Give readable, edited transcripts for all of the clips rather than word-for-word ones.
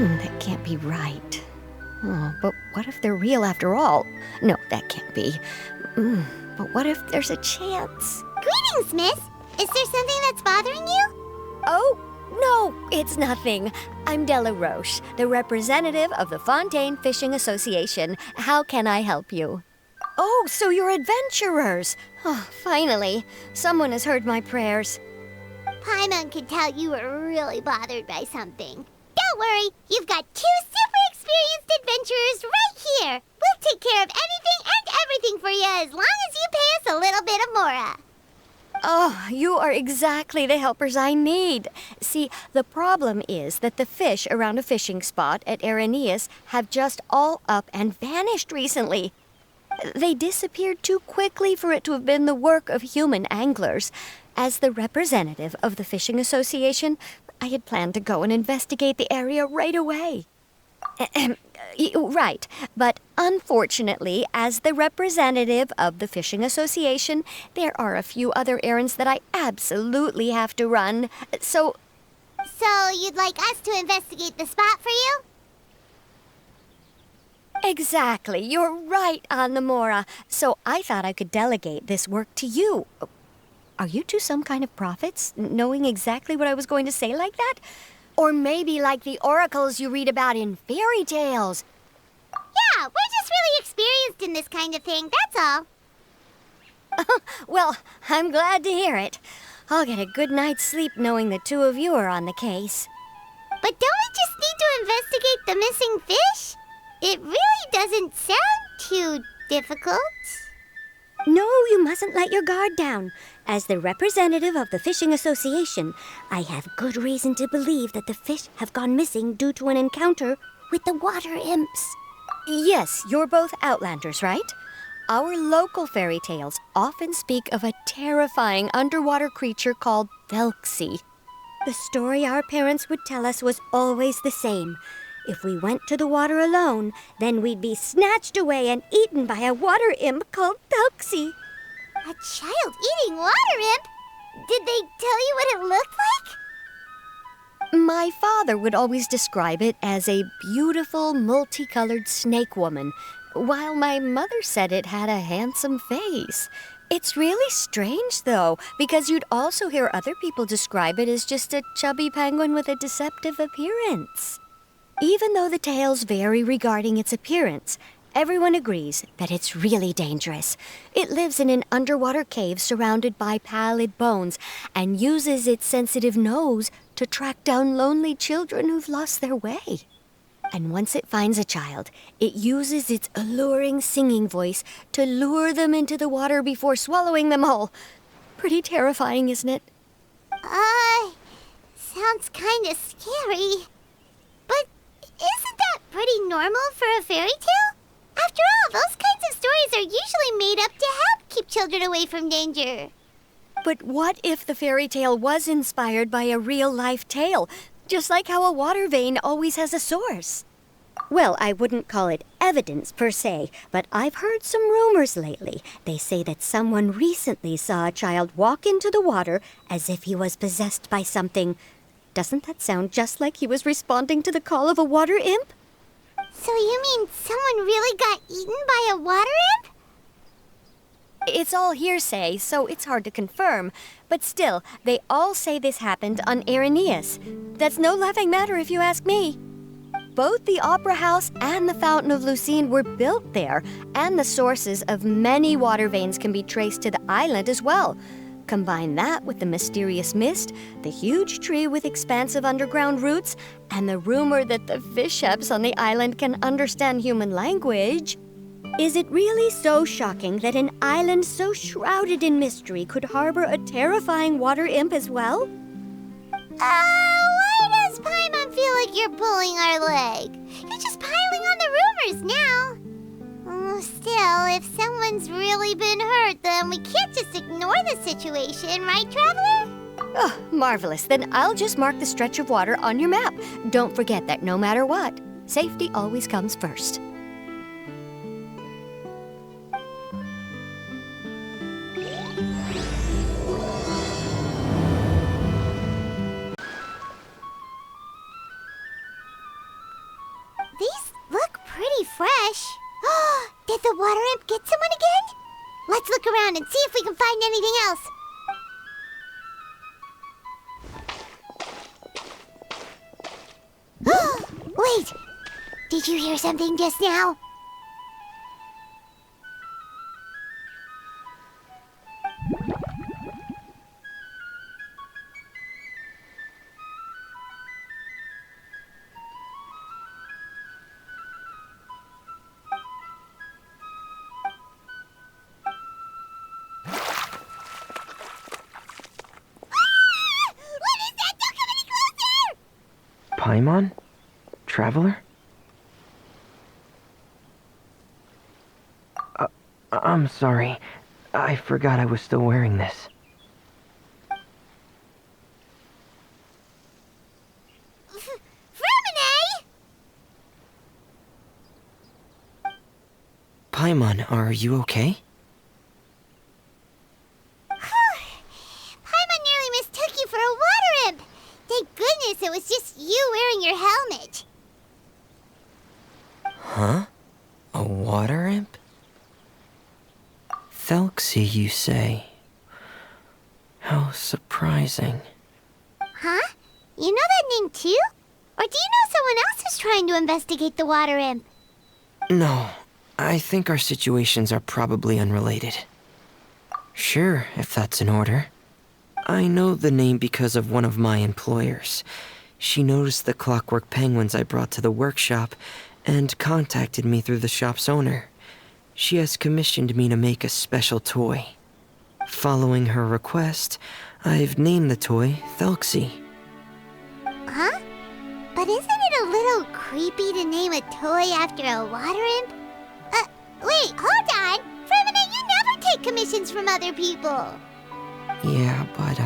That can't be right. Oh, but what if they're real after all? No, that can't be. But what if there's a chance? Greetings, miss. Is there something that's bothering you? Oh, no, it's nothing. I'm Della Roche, the representative of the Fontaine Fishing Association. How can I help you? Oh, so you're adventurers. Oh, finally, someone has heard my prayers. Paimon could tell you were really bothered by something. Don't worry, you've got 2 super experienced adventurers right here. We'll take care of anything and everything for you as long as you pay us a little bit of mora. Oh, you are exactly the helpers I need. See, the problem is that the fish around a fishing spot at Irenaeus have just all up and vanished recently. They disappeared too quickly for it to have been the work of human anglers. As the representative of the Fishing Association, I had planned to go and investigate the area right away. Right, but unfortunately, as the representative of the Fishing Association, there are a few other errands that I absolutely have to run. So you'd like us to investigate the spot for you? Exactly, you're right on the mora. So I thought I could delegate this work to you. Are you two some kind of prophets, knowing exactly what I was going to say like that? Or maybe like the oracles you read about in fairy tales. Yeah, we're just really experienced in this kind of thing, that's all. Well, I'm glad to hear it. I'll get a good night's sleep knowing the two of you are on the case. But don't we just need to investigate the missing fish? It really doesn't sound too difficult. No, you mustn't let your guard down. As the representative of the Fishing Association, I have good reason to believe that the fish have gone missing due to an encounter with the water imps. Yes, you're both Outlanders, right? Our local fairy tales often speak of a terrifying underwater creature called Thelxie. The story our parents would tell us was always the same. If we went to the water alone, then we'd be snatched away and eaten by a water imp called Thelxie. A child eating water imp? Did they tell you what it looked like? My father would always describe it as a beautiful, multicolored snake woman, while my mother said it had a handsome face. It's really strange, though, because you'd also hear other people describe it as just a chubby penguin with a deceptive appearance. Even though the tales vary regarding its appearance, everyone agrees that it's really dangerous. It lives in an underwater cave surrounded by pallid bones and uses its sensitive nose to track down lonely children who've lost their way. And once it finds a child, it uses its alluring singing voice to lure them into the water before swallowing them whole. Pretty terrifying, isn't it? Sounds kinda scary. But isn't that pretty normal for a fairy tale? After all, those kinds of stories are usually made up to help keep children away from danger. But what if the fairy tale was inspired by a real-life tale, just like how a water vein always has a source? Well, I wouldn't call it evidence per se, but I've heard some rumors lately. They say that someone recently saw a child walk into the water as if he was possessed by something. Doesn't that sound just like he was responding to the call of a water imp? So you mean someone really got eaten by a water imp? It's all hearsay, so it's hard to confirm. But still, they all say this happened on Irenaeus. That's no laughing matter if you ask me. Both the Opera House and the Fountain of Lucine were built there, and the sources of many water veins can be traced to the island as well. Combine that with the mysterious mist, the huge tree with expansive underground roots, and the rumor that the fish chefs on the island can understand human language. Is it really so shocking that an island so shrouded in mystery could harbor a terrifying water imp as well? Why does Paimon feel like you're pulling our leg? You're just piling on the rumors now. Still, if someone's really been hurt, then we can't just ignore the situation, right, Traveler? Oh, marvelous. Then I'll just mark the stretch of water on your map. Don't forget that no matter what, safety always comes first. fresh. Did the water imp get someone again? Let's look around and see if we can find anything else. Wait! Did you hear something just now? Paimon? Traveler? I'm sorry. I forgot I was still wearing this. Fremine! Paimon, are you okay? Paimon nearly mistook you for a water imp. Thank goodness it was just you wearing your helmet. Huh? A water imp? Thelxie, you say? How surprising. Huh? You know that name too? Or do you know someone else who's trying to investigate the water imp? No, I think our situations are probably unrelated. Sure, if that's in order. I know the name because of one of my employers. She noticed the clockwork penguins I brought to the workshop and contacted me through the shop's owner. She has commissioned me to make a special toy. Following her request, I've named the toy Thelxie. Huh? But isn't it a little creepy to name a toy after a water imp? Wait, hold on! Fremine, you never take commissions from other people! Yeah, but,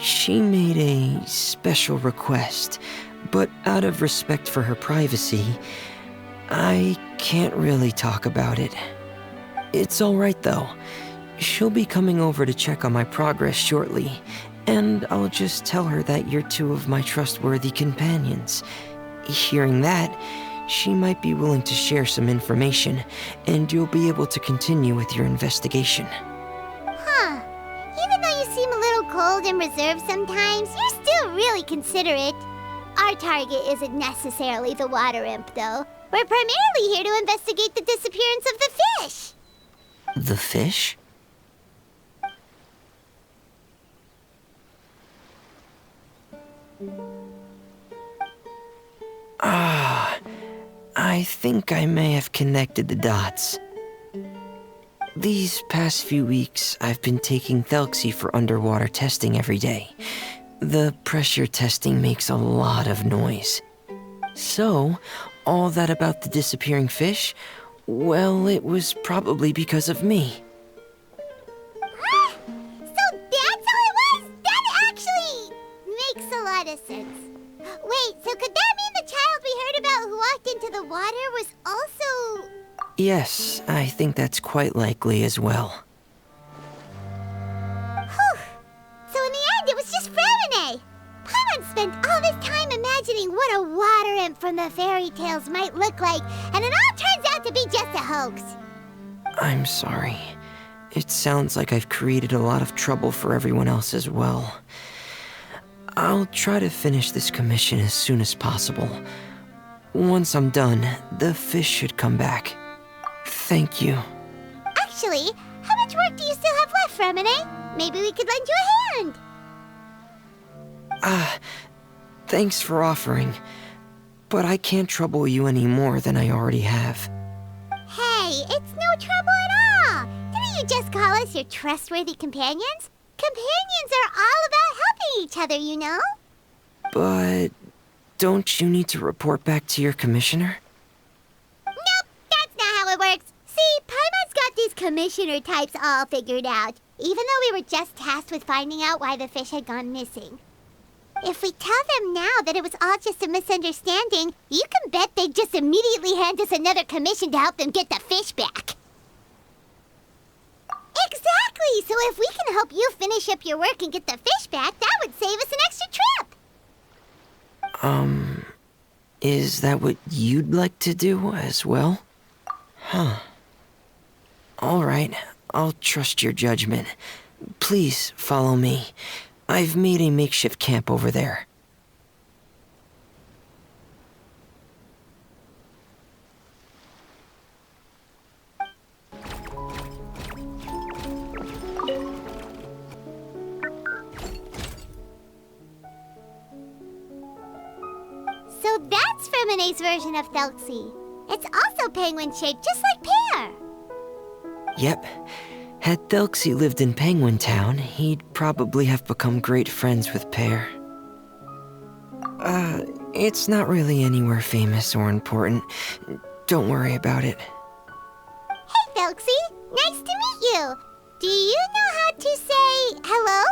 she made a special request, but out of respect for her privacy, I can't really talk about it. It's alright though. She'll be coming over to check on my progress shortly, and I'll just tell her that you're two of my trustworthy companions. Hearing that, she might be willing to share some information, and you'll be able to continue with your investigation. Huh. Even though you seem a little cold and reserved sometimes, you're still really considerate. Our target isn't necessarily the water imp, though. We're primarily here to investigate the disappearance of the fish. The fish? I think I may have connected the dots. These past few weeks, I've been taking Thelxie for underwater testing every day. The pressure testing makes a lot of noise. So, all that about the disappearing fish, well, it was probably because of me. So that's how it was? That actually makes a lot of sense. Wait, so could that mean the child we heard about who walked into the water was also... Yes, I think that's quite likely as well. Whew. So in the end, it was just Fremine. Paimon spent all this time imagining what a water imp from the fairy tales might look like, and it all turns out to be just a hoax. I'm sorry. It sounds like I've created a lot of trouble for everyone else as well. I'll try to finish this commission as soon as possible. Once I'm done, the fish should come back. Thank you. Actually, how much work do you still have left, Fremine? Maybe we could lend you a hand. Thanks for offering. But I can't trouble you any more than I already have. Hey, it's no trouble at all. Didn't you just call us your trustworthy companions? Companions are all about helping each other, you know? But don't you need to report back to your commissioner? Nope, that's not how it works. See, Paimon's got these commissioner types all figured out, even though we were just tasked with finding out why the fish had gone missing. If we tell them now that it was all just a misunderstanding, you can bet they'd just immediately hand us another commission to help them get the fish back. Exactly! So if we can help you finish up your work and get the fish back, that would save us an extra trip! Is that what you'd like to do as well? Huh. Alright, I'll trust your judgment. Please follow me. I've made a makeshift camp over there. So that's Fremone's version of Thelxie. It's also penguin-shaped, just like Pear. Yep. Had Thelxie lived in Penguin Town, he'd probably have become great friends with Pear. It's not really anywhere famous or important. Don't worry about it. Hey, Thelxie. Nice to meet you. Do you know how to say hello?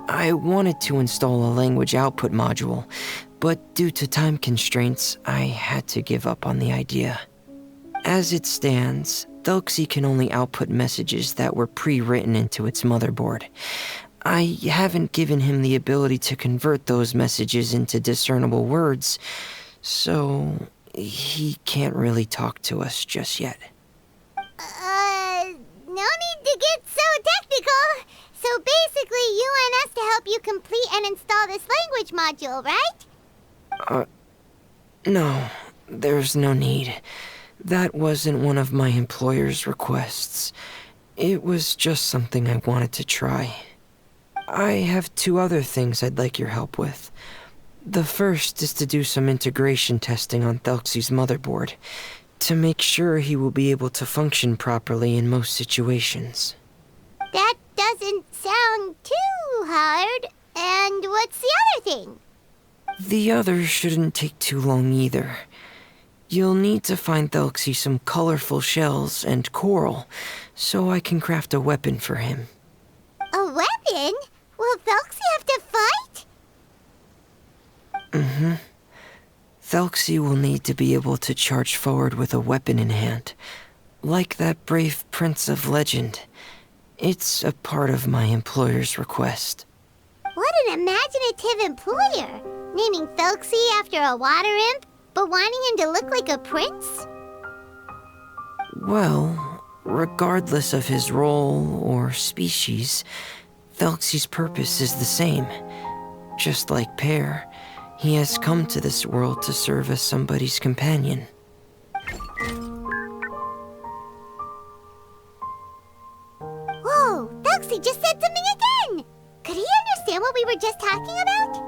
I wanted to install a language output module, but due to time constraints, I had to give up on the idea. As it stands, Thelxie can only output messages that were pre-written into its motherboard. I haven't given him the ability to convert those messages into discernible words, so he can't really talk to us just yet. No need to get so technical. So basically, you want us to help you complete and install this language module, right? No, there's no need. That wasn't one of my employer's requests. It was just something I wanted to try. I have 2 other things I'd like your help with. The first is to do some integration testing on Thelxie's motherboard, to make sure he will be able to function properly in most situations. That doesn't sound too hard. And what's the other thing? The other shouldn't take too long either. You'll need to find Thelxie some colorful shells and coral, so I can craft a weapon for him. A weapon? Will Thelxie have to fight? Mm-hmm. Thelxie will need to be able to charge forward with a weapon in hand, like that brave prince of legend. It's a part of my employer's request. What an imaginative employer! Naming Thelxie after a water imp, but wanting him to look like a prince? Well, regardless of his role or species, Thelxie's purpose is the same. Just like Pear, he has come to this world to serve as somebody's companion. Whoa, Thelxie just said something again! Could he understand what we were just talking about?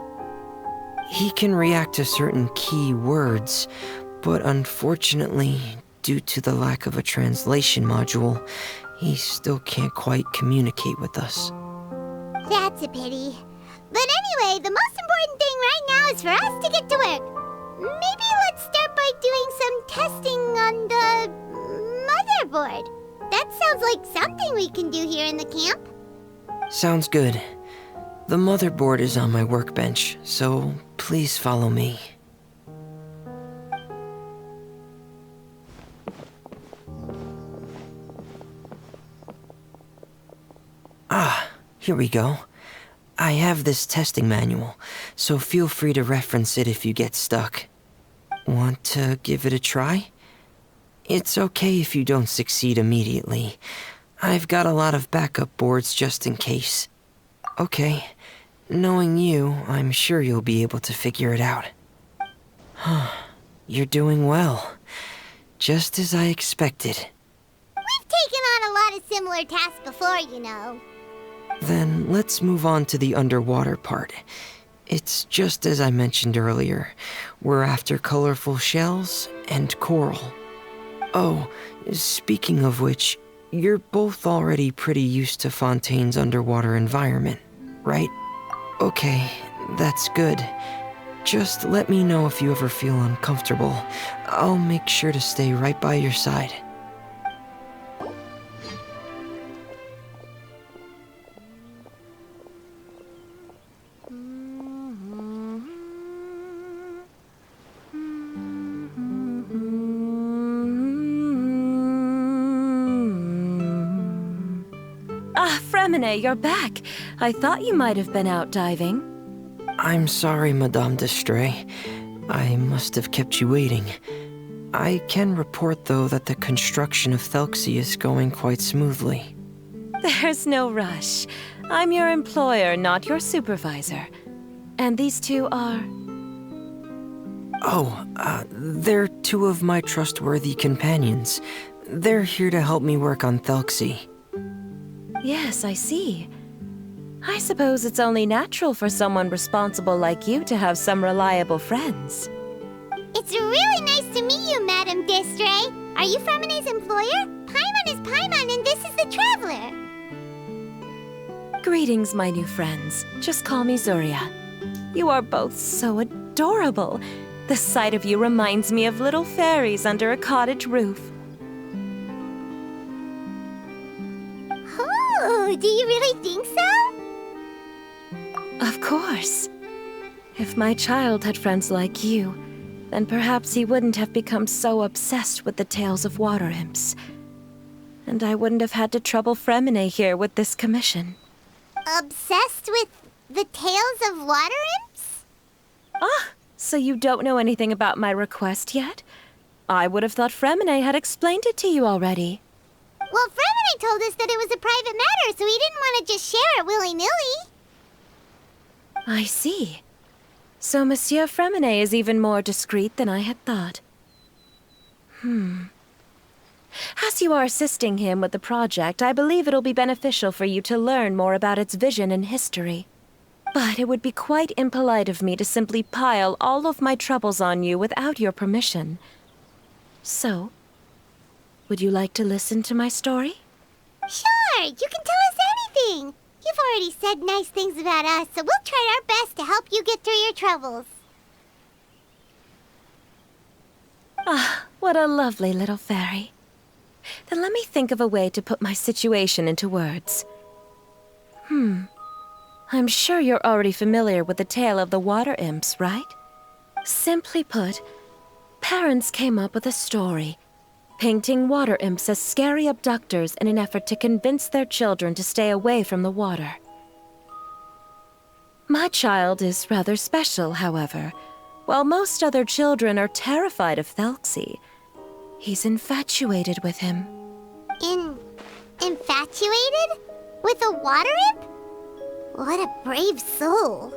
He can react to certain key words, but unfortunately, due to the lack of a translation module, he still can't quite communicate with us. That's a pity. But anyway, the most important thing right now is for us to get to work. Maybe let's start by doing some testing on the motherboard. That sounds like something we can do here in the camp. Sounds good. The motherboard is on my workbench, so please follow me. Here we go. I have this testing manual, so feel free to reference it if you get stuck. Want to give it a try? It's okay if you don't succeed immediately. I've got a lot of backup boards just in case. Okay, knowing you, I'm sure you'll be able to figure it out. You're doing well. Just as I expected. We've taken on a lot of similar tasks before, you know. Then let's move on to the underwater part. It's just as I mentioned earlier. We're after colorful shells and coral. Oh, speaking of which, you're both already pretty used to Fontaine's underwater environment, right? Okay, that's good. Just let me know if you ever feel uncomfortable. I'll make sure to stay right by your side. Fremine, you're back. I thought you might have been out diving. I'm sorry, Madame d'Estray. I must have kept you waiting. I can report, though, that the construction of Thelxie is going quite smoothly. There's no rush. I'm your employer, not your supervisor. And these two are... Oh, they're two of my trustworthy companions. They're here to help me work on Thelxie. Yes, I see. I suppose it's only natural for someone responsible like you to have some reliable friends. It's really nice to meet you, Madame d'Estray. Are you Fremine's employer? Paimon is Paimon, and this is the Traveler. Greetings, my new friends. Just call me Zuria. You are both so adorable. The sight of you reminds me of little fairies under a cottage roof. Oh, do you really think so? Of course. If my child had friends like you, then perhaps he wouldn't have become so obsessed with the tales of water imps. And I wouldn't have had to trouble Fremine here with this commission. Obsessed with the tales of water imps? Ah, so you don't know anything about my request yet? I would have thought Fremine had explained it to you already. Well, Fremine told us that it was a private matter, so he didn't want to just share it willy-nilly. I see. So Monsieur Fremine is even more discreet than I had thought. As you are assisting him with the project, I believe it'll be beneficial for you to learn more about its vision and history. But it would be quite impolite of me to simply pile all of my troubles on you without your permission. So, would you like to listen to my story? Sure, you can tell us anything. You've already said nice things about us, so we'll try our best to help you get through your troubles. Ah, what a lovely little fairy. Then let me think of a way to put my situation into words. I'm sure you're already familiar with the tale of the water imps, right? Simply put, parents came up with a story, painting water imps as scary abductors in an effort to convince their children to stay away from the water. My child is rather special, however. While most other children are terrified of Thelxie, he's infatuated with him. Infatuated? With a water imp? What a brave soul.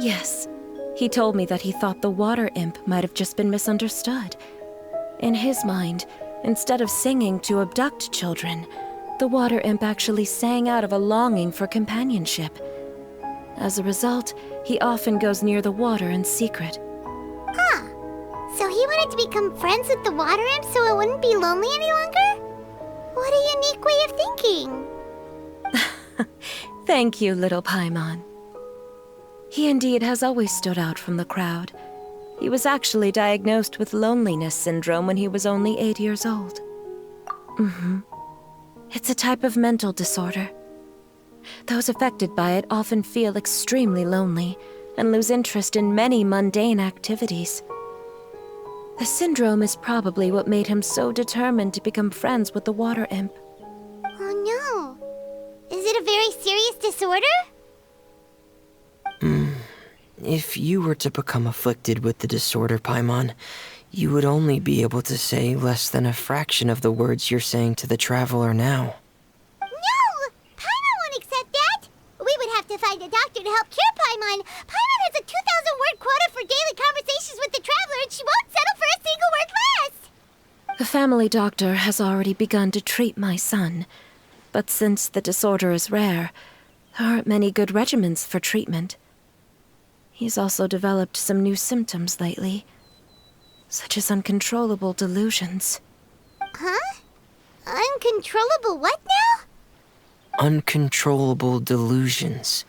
Yes, he told me that he thought the water imp might have just been misunderstood. In his mind, instead of singing to abduct children, the water imp actually sang out of a longing for companionship. As a result, he often goes near the water in secret. Huh. So he wanted to become friends with the water imp so it wouldn't be lonely any longer? What a unique way of thinking. Thank you, little Paimon. He indeed has always stood out from the crowd. He was actually diagnosed with loneliness syndrome when he was only 8 years old. It's a type of mental disorder. Those affected by it often feel extremely lonely and lose interest in many mundane activities. The syndrome is probably what made him so determined to become friends with the water imp. Oh no. Is it a very serious disorder? If you were to become afflicted with the disorder, Paimon, you would only be able to say less than a fraction of the words you're saying to the Traveler now. No! Paimon won't accept that! We would have to find a doctor to help cure Paimon. Paimon has a 2,000-word quota for daily conversations with the Traveler, and she won't settle for a single word less! The family doctor has already begun to treat my son, but since the disorder is rare, there aren't many good regimens for treatment. He's also developed some new symptoms lately, such as uncontrollable delusions. Huh? Uncontrollable what now? Uncontrollable delusions.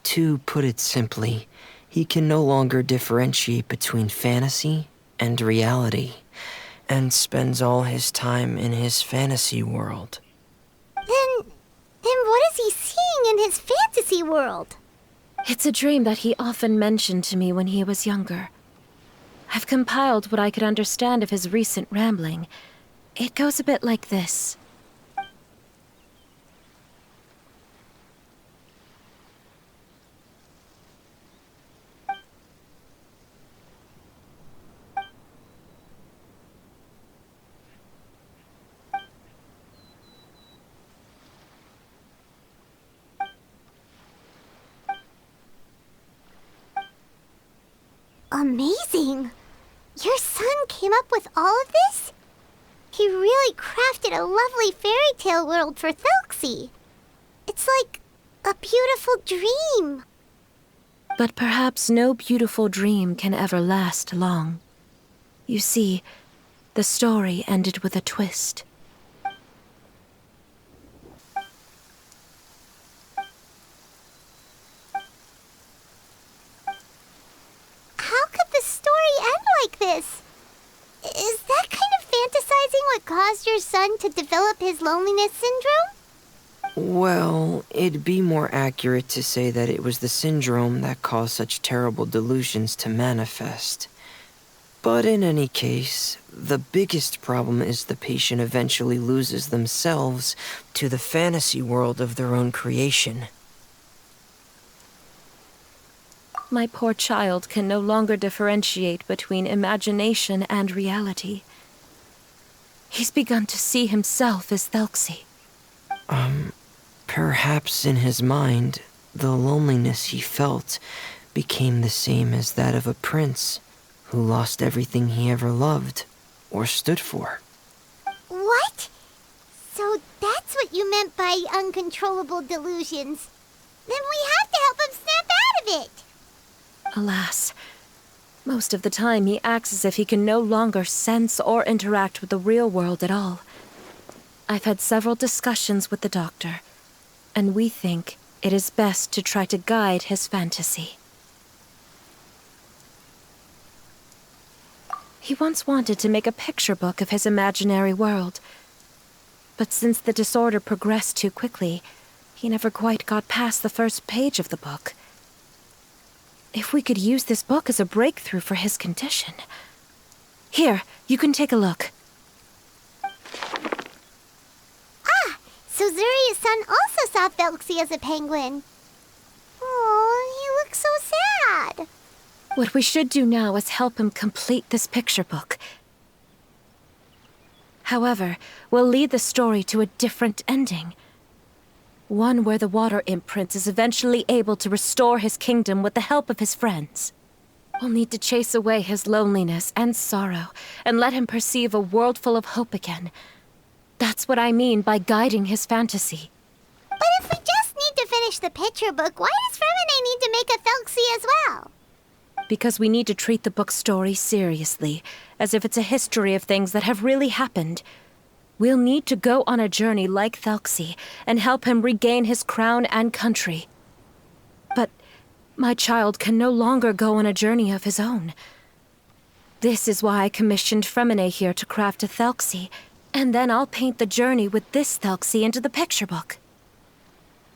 To put it simply, he can no longer differentiate between fantasy and reality, and spends all his time in his fantasy world. Then what is he seeing in his fantasy world? It's a dream that he often mentioned to me when he was younger. I've compiled what I could understand of his recent rambling. It goes a bit like this. Amazing! Your son came up with all of this? He really crafted a lovely fairy tale world for Thelxie. It's like a beautiful dream. But perhaps no beautiful dream can ever last long. You see, the story ended with a twist. How could the story end like this? Is that kind of fantasizing what caused your son to develop his loneliness syndrome? Well, it'd be more accurate to say that it was the syndrome that caused such terrible delusions to manifest. But in any case, the biggest problem is the patient eventually loses themselves to the fantasy world of their own creation. My poor child can no longer differentiate between imagination and reality. He's begun to see himself as Thelxie. Perhaps in his mind, the loneliness he felt became the same as that of a prince who lost everything he ever loved or stood for. What? So that's what you meant by uncontrollable delusions. Then we have to help him snap out of it. Alas, most of the time he acts as if he can no longer sense or interact with the real world at all. I've had several discussions with the doctor, and we think it is best to try to guide his fantasy. He once wanted to make a picture book of his imaginary world, but since the disorder progressed too quickly, he never quite got past the first page of the book. If we could use this book as a breakthrough for his condition... Here, you can take a look. So Zuria's son also saw Thelxie as a penguin. Oh, he looks so sad. What we should do now is help him complete this picture book. However, we'll lead the story to a different ending. One where the water imp prince is eventually able to restore his kingdom with the help of his friends. We'll need to chase away his loneliness and sorrow and let him perceive a world full of hope again. That's what I mean by guiding his fantasy. But if we just need to finish the picture book, why does Fremine need to make a Thelxie as well? Because we need to treat the book's story seriously, as if it's a history of things that have really happened. We'll need to go on a journey like Thelxie and help him regain his crown and country. But my child can no longer go on a journey of his own. This is why I commissioned Fremine here to craft a Thelxie, and then I'll paint the journey with this Thelxie into the picture book.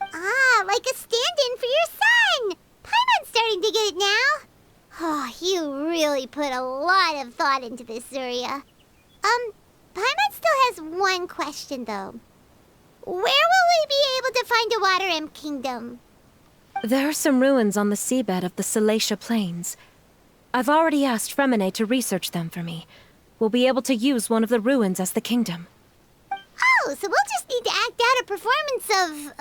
Ah, like a stand-in for your son! Paimon's starting to get it now. Oh, you really put a lot of thought into this, Zuria. Paimon still has one question, though. Where will we be able to find a Water Imp Kingdom? There are some ruins on the seabed of the Thelxie Plains. I've already asked Fremine to research them for me. We'll be able to use one of the ruins as the kingdom. Oh, so we'll just need to act out a performance of,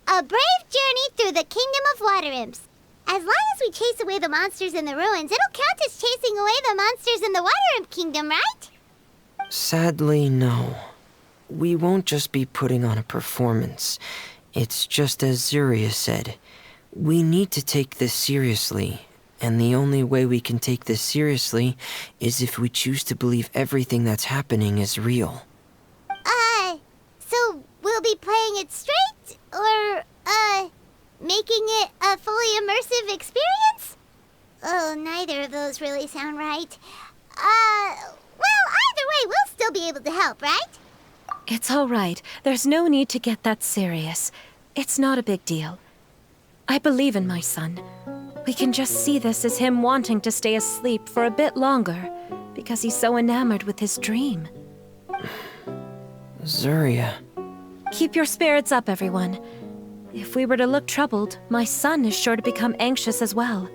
a brave journey through the Kingdom of Water Imps. As long as we chase away the monsters in the ruins, it'll count as chasing away the monsters in the Water Imp Kingdom, right? Sadly, no. We won't just be putting on a performance. It's just as Zuria said. We need to take this seriously. And the only way we can take this seriously is if we choose to believe everything that's happening is real. So we'll be playing it straight? Or, making it a fully immersive experience? Oh, neither of those really sound right. Well, either way, we'll still be able to help, right? It's all right. There's no need to get that serious. It's not a big deal. I believe in my son. We can just see this as him wanting to stay asleep for a bit longer, because he's so enamored with his dream. Zuria. Keep your spirits up, everyone. If we were to look troubled, my son is sure to become anxious as well.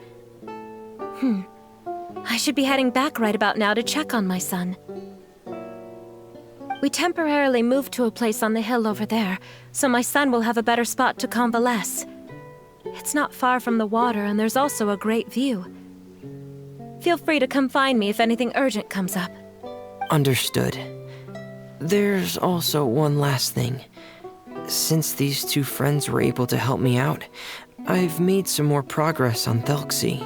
I should be heading back right about now to check on my son. We temporarily moved to a place on the hill over there, so my son will have a better spot to convalesce. It's not far from the water, and there's also a great view. Feel free to come find me if anything urgent comes up. Understood. There's also one last thing. Since these two friends were able to help me out, I've made some more progress on Thelxie.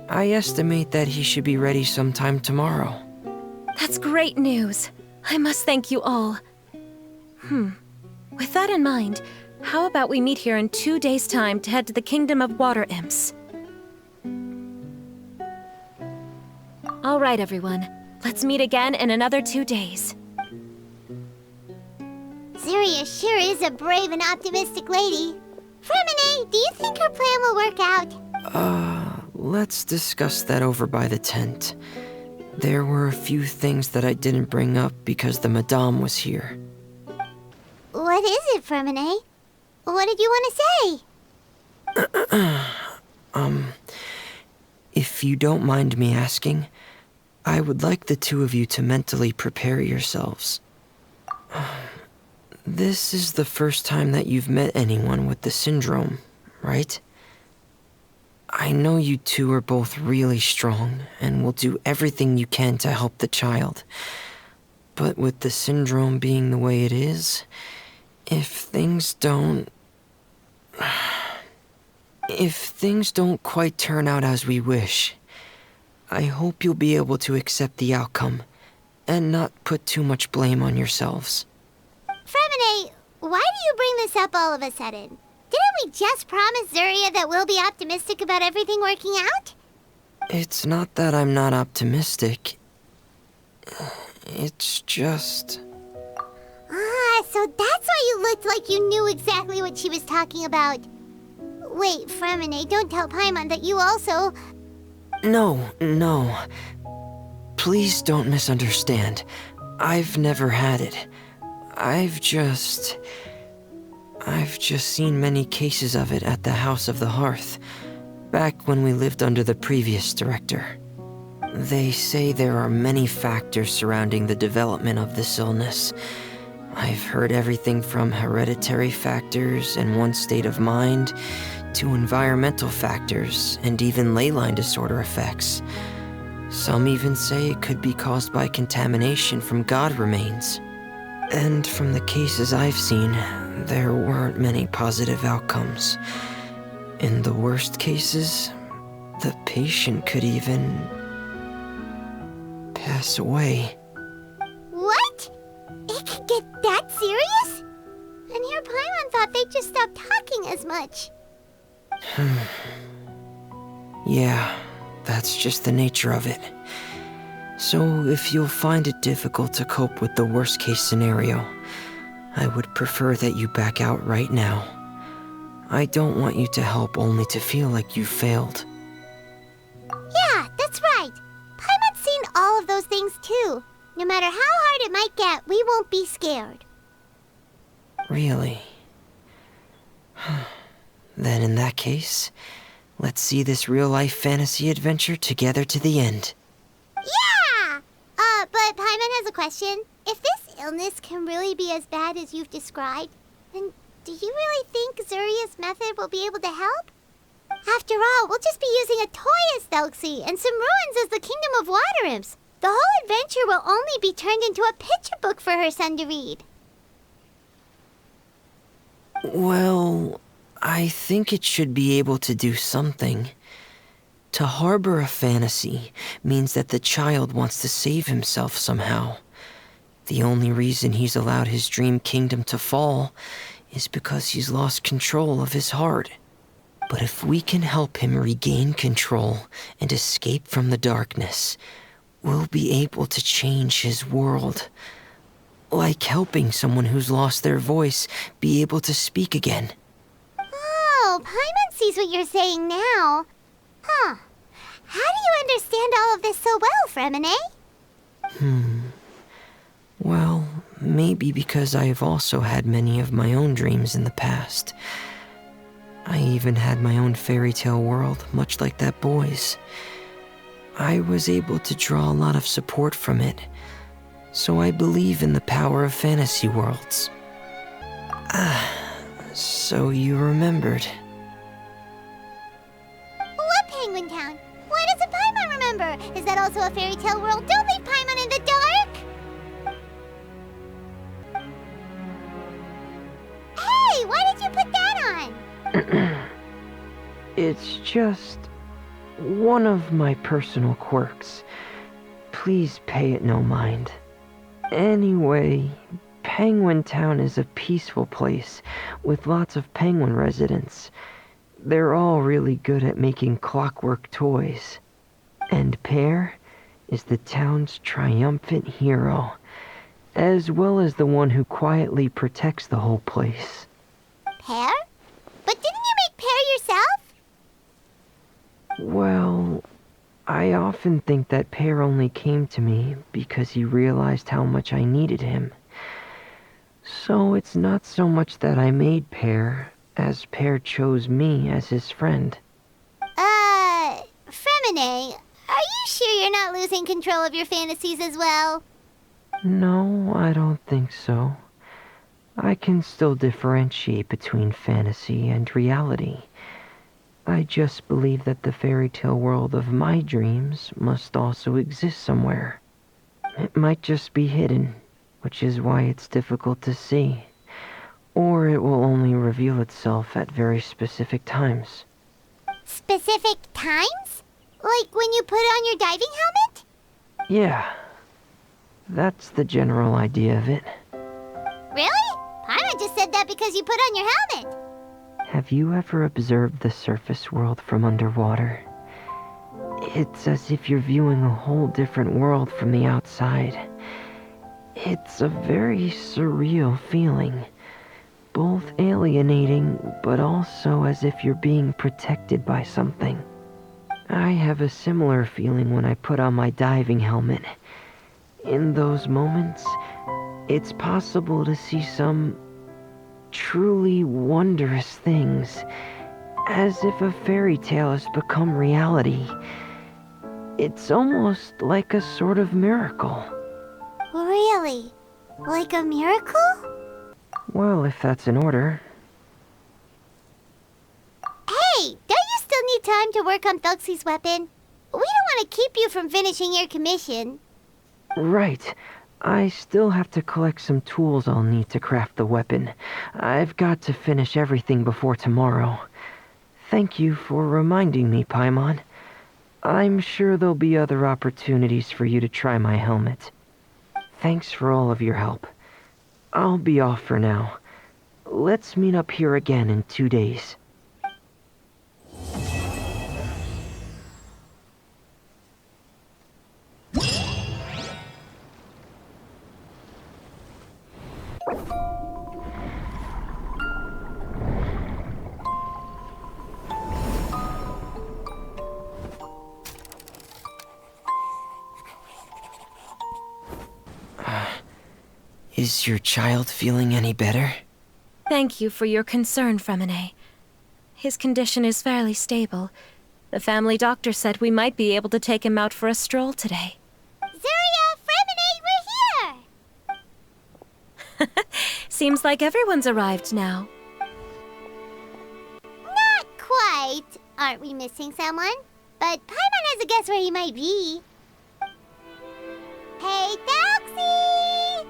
I estimate that he should be ready sometime tomorrow. That's great news. I must thank you all. With that in mind, how about we meet here in 2 days' time to head to the Kingdom of Water Imps? All right, everyone. Let's meet again in another 2 days. Zeria sure is a brave and optimistic lady. Fremine, do you think her plan will work out? Let's discuss that over by the tent. There were a few things that I didn't bring up because the Madame was here. What is it, Fremine? What did you want to say? If you don't mind me asking, I would like the two of you to mentally prepare yourselves. This is the first time that you've met anyone with the syndrome, right? I know you two are both really strong and will do everything you can to help the child. But with the syndrome being the way it is, if things don't quite turn out as we wish, I hope you'll be able to accept the outcome and not put too much blame on yourselves. Fremine, why do you bring this up all of a sudden? Didn't we just promise Zeria that we'll be optimistic about everything working out? It's not that I'm not optimistic. It's just... So that's why you looked like you knew exactly what she was talking about. Wait, Fremine, don't tell Paimon that you also... No. Please don't misunderstand. I've never had it. I've just seen many cases of it at the House of the Hearth, back when we lived under the previous director. They say there are many factors surrounding the development of this illness. I've heard everything from hereditary factors and one's state of mind, to environmental factors and even ley line disorder effects. Some even say it could be caused by contamination from god remains. And from the cases I've seen, there weren't many positive outcomes. In the worst cases, the patient could even pass away. What? It could get that serious? And here Paimon thought they'd just stop talking as much. Yeah, that's just the nature of it. So if you'll find it difficult to cope with the worst case scenario, I would prefer that you back out right now. I don't want you to help only to feel like you failed. Yeah, that's right. Paimon's seen all of those things too. No matter how hard it might get, we won't be scared. Really? Then in that case, let's see this real-life fantasy adventure together to the end. Yeah! But Paimon has a question. If this illness can really be as bad as you've described, then do you really think Zuria's method will be able to help? After all, we'll just be using a toy as Thelxie and some ruins as the Kingdom of Water Imps. The whole adventure will only be turned into a picture book for her son to read. Well, I think it should be able to do something. To harbor a fantasy means that the child wants to save himself somehow. The only reason he's allowed his dream kingdom to fall is because he's lost control of his heart. But if we can help him regain control and escape from the darkness, we'll be able to change his world. Like helping someone who's lost their voice be able to speak again. Oh, Paimon sees what you're saying now. Huh. How do you understand all of this so well, Fremine? Well, maybe because I have also had many of my own dreams in the past. I even had my own fairy tale world, much like that boy's. I was able to draw a lot of support from it, so I believe in the power of fantasy worlds. So you remembered. What Penguin Town? Why doesn't Paimon remember, is that also a fairy tale world? Don't leave Paimon in the dark! Hey, why did you put that on? It's just one of my personal quirks. Please pay it no mind. Anyway, Penguin Town is a peaceful place with lots of penguin residents. They're all really good at making clockwork toys. And Pear is the town's triumphant hero, as well as the one who quietly protects the whole place. Pear? But didn't you make Pear yourself? Well, I often think that Pear only came to me because he realized how much I needed him. So it's not so much that I made Pear, as Pear chose me as his friend. Fremine, are you sure you're not losing control of your fantasies as well? No, I don't think so. I can still differentiate between fantasy and reality. I just believe that the fairy tale world of my dreams must also exist somewhere. It might just be hidden, which is why it's difficult to see. Or it will only reveal itself at very specific times. Specific times? Like when you put on your diving helmet? Yeah, that's the general idea of it. Really? Paimon just said that because you put on your helmet. Have you ever observed the surface world from underwater? It's as if you're viewing a whole different world from the outside. It's a very surreal feeling. Both alienating, but also as if you're being protected by something. I have a similar feeling when I put on my diving helmet. In those moments, it's possible to see some truly wondrous things, as if a fairy tale has become reality. It's almost like a sort of miracle. Really? Like a miracle? Well, if that's in order. Hey, don't you still need time to work on Thelxie's weapon? We don't want to keep you from finishing your commission. Right. I still have to collect some tools I'll need to craft the weapon. I've got to finish everything before tomorrow. Thank you for reminding me, Paimon. I'm sure there'll be other opportunities for you to try my helmet. Thanks for all of your help. I'll be off for now. Let's meet up here again in 2 days. Is your child feeling any better? Thank you for your concern, Fremine. His condition is fairly stable. The family doctor said we might be able to take him out for a stroll today. Zuria, Fremine, we're here! Seems like everyone's arrived now. Not quite. Aren't we missing someone? But Paimon has a guess where he might be. Hey, Thelxie!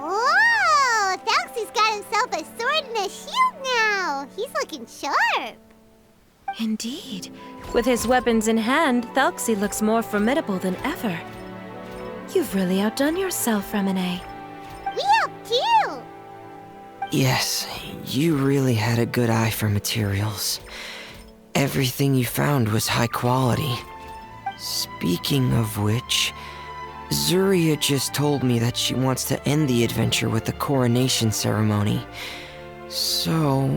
Whoa! Thelxie's got himself a sword and a shield now. He's looking sharp. Indeed. With his weapons in hand, Thelxie looks more formidable than ever. You've really outdone yourself, Fremine. We helped you. Yes, you really had a good eye for materials. Everything you found was high quality. Speaking of which, Zuria just told me that she wants to end the adventure with the coronation ceremony. So,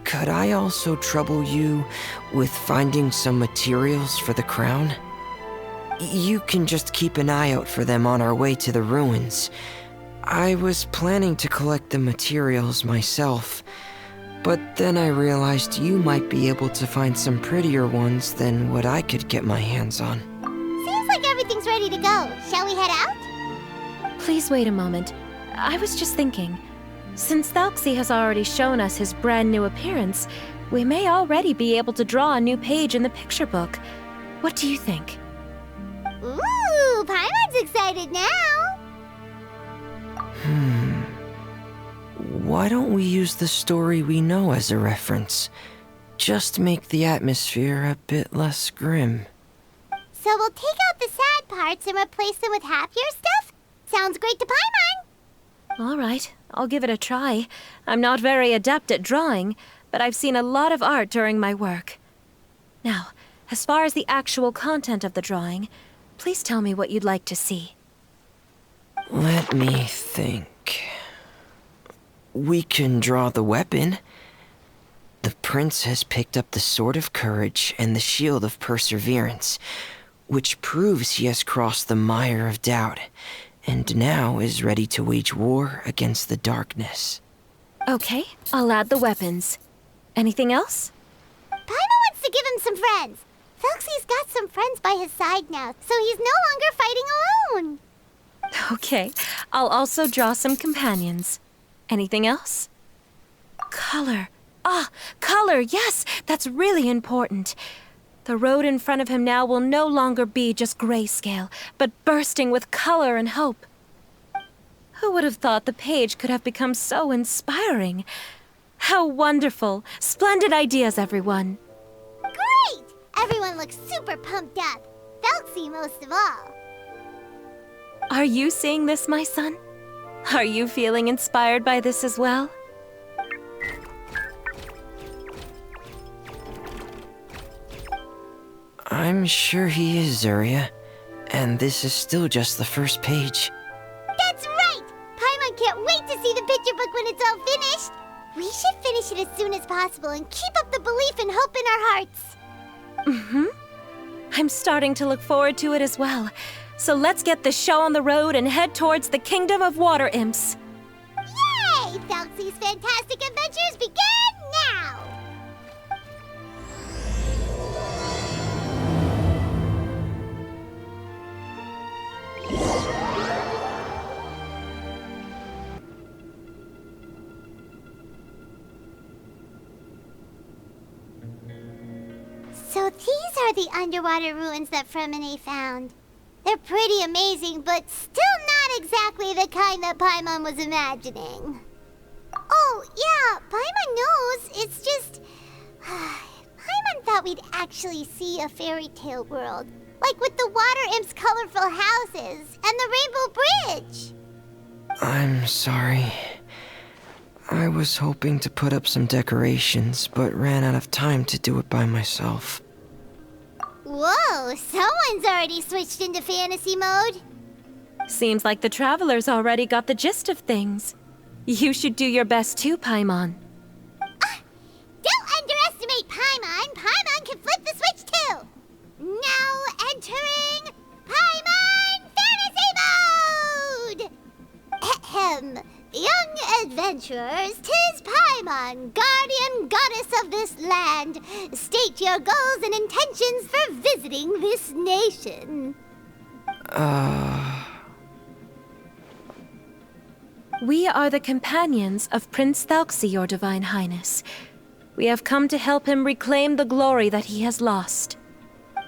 could I also trouble you with finding some materials for the crown? You can just keep an eye out for them on our way to the ruins. I was planning to collect the materials myself, but then I realized you might be able to find some prettier ones than what I could get my hands on. Seems like ready to go. Shall we head out? Please wait a moment. I was just thinking. Since Thelxie has already shown us his brand new appearance, we may already be able to draw a new page in the picture book. What do you think? Ooh, Paimon's excited now. Why don't we use the story we know as a reference? Just make the atmosphere a bit less grim. So we'll take out the sad parts and replace them with happier stuff? Sounds great to Paimon. All right, I'll give it a try. I'm not very adept at drawing, but I've seen a lot of art during my work. Now, as far as the actual content of the drawing, please tell me what you'd like to see. Let me think. We can draw the weapon. The prince has picked up the Sword of Courage and the Shield of Perseverance, which proves he has crossed the mire of doubt, and now is ready to wage war against the darkness. Okay, I'll add the weapons. Anything else? Paimon wants to give him some friends. Thelxie's got some friends by his side now, so he's no longer fighting alone. Okay, I'll also draw some companions. Anything else? Color. Color, yes, that's really important. The road in front of him now will no longer be just grayscale, but bursting with color and hope. Who would have thought the page could have become so inspiring? How wonderful! Splendid ideas, everyone. Great! Everyone looks super pumped up. Thelxie most of all. Are you seeing this, my son? Are you feeling inspired by this as well? I'm sure he is, Zuria. And this is still just the first page. That's right! Paimon can't wait to see the picture book when it's all finished. We should finish it as soon as possible and keep up the belief and hope in our hearts. I'm starting to look forward to it as well. So let's get the show on the road and head towards the Kingdom of Water Imps. Yay! Thelxie's fantastic adventures begin now! So these are the underwater ruins that Fremine found. They're pretty amazing, but still not exactly the kind that Paimon was imagining. Oh, yeah, Paimon knows. It's just... Paimon thought we'd actually see a fairy tale world. Like with the water imps' colorful houses and the Rainbow Bridge. I'm sorry. I was hoping to put up some decorations, but ran out of time to do it by myself. Whoa, someone's already switched into fantasy mode. Seems like the travelers already got the gist of things. You should do your best too, Paimon. Don't underestimate Paimon. Paimon can flip the switch too. Now entering Paimon Fantasy Mode! Ahem. Young adventurers, 'tis Paimon, guardian goddess of this land. State your goals and intentions for visiting this nation. We are the companions of Prince Thelxie, your Divine Highness. We have come to help him reclaim the glory that he has lost.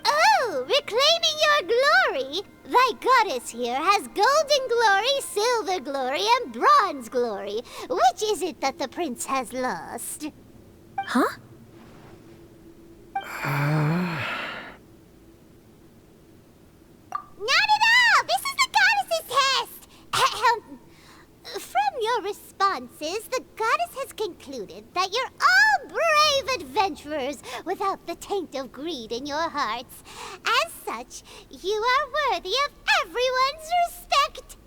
Oh, reclaiming your glory? Thy goddess here has golden glory, silver glory, and bronze glory. Which is it that the prince has lost? Huh? Not at all! This is the goddess's test! Ahem. From your responses, the goddess has concluded that you're all brave adventurers without the taint of greed in your hearts. As such, you are worthy of everyone's respect.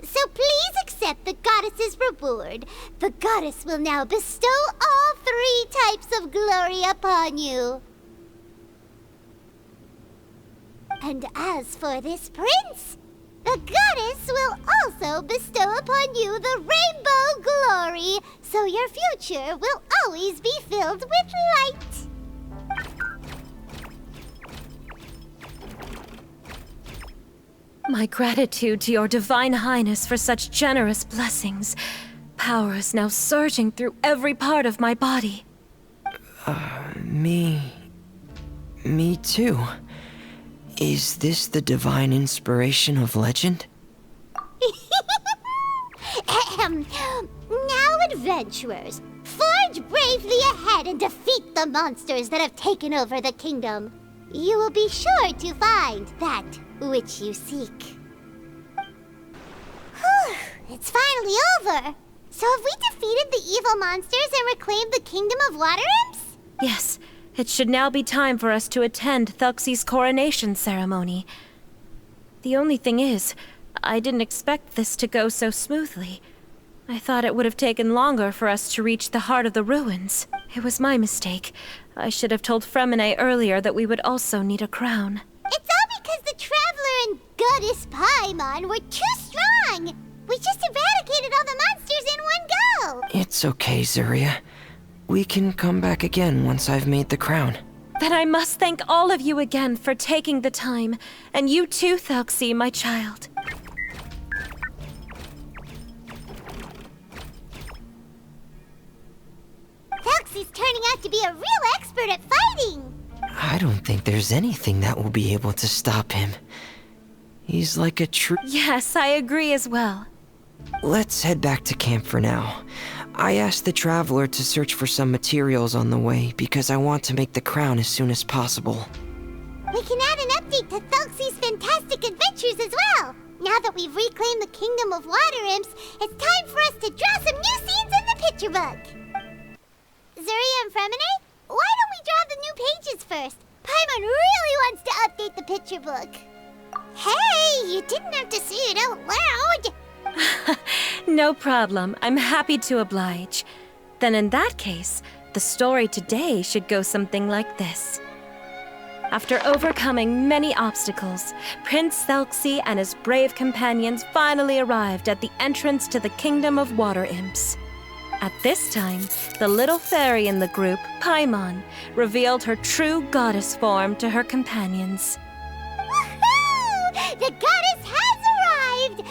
So please accept the goddess's reward. The goddess will now bestow all 3 types of glory upon you. And as for this prince, the goddess will also bestow upon you the rainbow glory, so your future will always be filled with light. My gratitude to your Divine Highness for such generous blessings. Power is now surging through every part of my body. Me too. Is this the divine inspiration of legend? Ahem. Now, adventurers, forge bravely ahead and defeat the monsters that have taken over the kingdom. You will be sure to find that which you seek. Whew, it's finally over. So have we defeated the evil monsters and reclaimed the kingdom of water imps? Yes, it should now be time for us to attend Thelxie's coronation ceremony. The only thing is, I didn't expect this to go so smoothly. I thought it would have taken longer for us to reach the heart of the ruins. It was my mistake. I should have told Fremine earlier that we would also need a crown. It's all because the Traveler and Goddess Paimon were too strong! We just eradicated all the monsters in one go! It's okay, Zuria. We can come back again once I've made the crown. Then I must thank all of you again for taking the time. And you too, Thelxie, my child. Thelxie's turning out to be a real expert at fighting! I don't think there's anything that will be able to stop him. He's like a true... Yes, I agree as well. Let's head back to camp for now. I asked the Traveler to search for some materials on the way because I want to make the crown as soon as possible. We can add an update to Thelxie's fantastic adventures as well! Now that we've reclaimed the kingdom of water imps, it's time for us to draw some new scenes in the picture book! Zuria and Fremine, why don't we draw the new pages first? Paimon really wants to update the picture book. Hey, you didn't have to say it out loud! No problem. I'm happy to oblige. Then in that case, the story today should go something like this. After overcoming many obstacles, Prince Thelxie and his brave companions finally arrived at the entrance to the Kingdom of Water Imps. At this time, the little fairy in the group, Paimon, revealed her true goddess form to her companions. Woohoo! The goddess has arrived!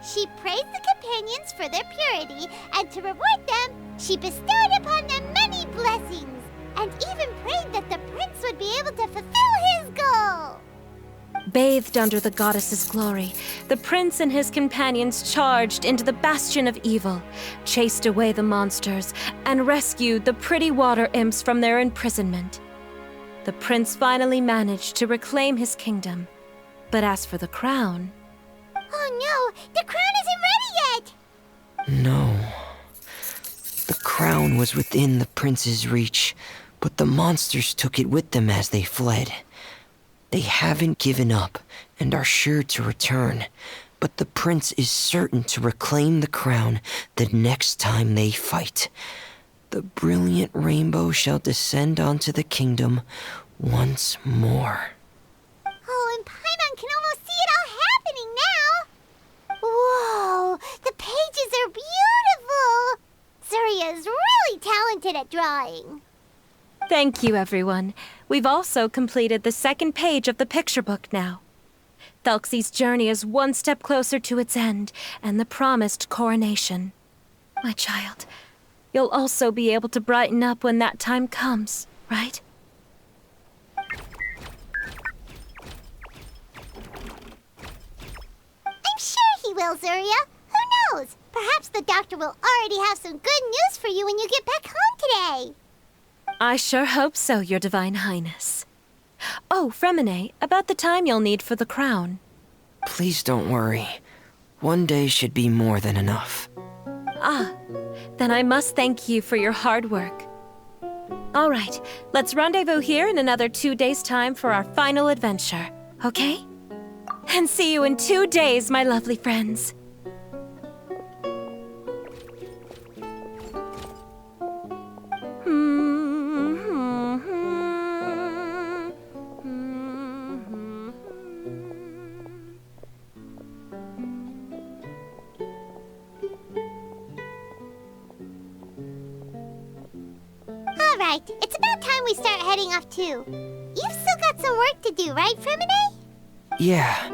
She praised the companions for their purity, and to reward them, she bestowed upon them many blessings, and even prayed that the prince would be able to fulfill his goal. Bathed under the goddess's glory, the prince and his companions charged into the bastion of evil, chased away the monsters, and rescued the pretty water imps from their imprisonment. The prince finally managed to reclaim his kingdom. But as for the crown... Oh no, the crown isn't ready yet! No. The crown was within the prince's reach, but the monsters took it with them as they fled. They haven't given up and are sure to return, but the prince is certain to reclaim the crown the next time they fight. The brilliant rainbow shall descend onto the kingdom once more. Oh, and Paimon can almost see it all happening now! Whoa, the pages are beautiful! Zuria is really talented at drawing. Thank you, everyone. We've also completed the second page of the picture book now. Thelxie's journey is one step closer to its end and the promised coronation. My child, you'll also be able to brighten up when that time comes, right? I'm sure he will, Zuria. Who knows? Perhaps the doctor will already have some good news for you when you get back home today. I sure hope so, Your Divine Highness. Oh, Fremine, about the time you'll need for the crown. Please don't worry. One day should be more than enough. Ah, then I must thank you for your hard work. All right, let's rendezvous here in another 2 days' time for our final adventure, okay? And see you in 2 days, my lovely friends. Alright, it's about time we start heading off too. You've still got some work to do, right, Fremine? Yeah,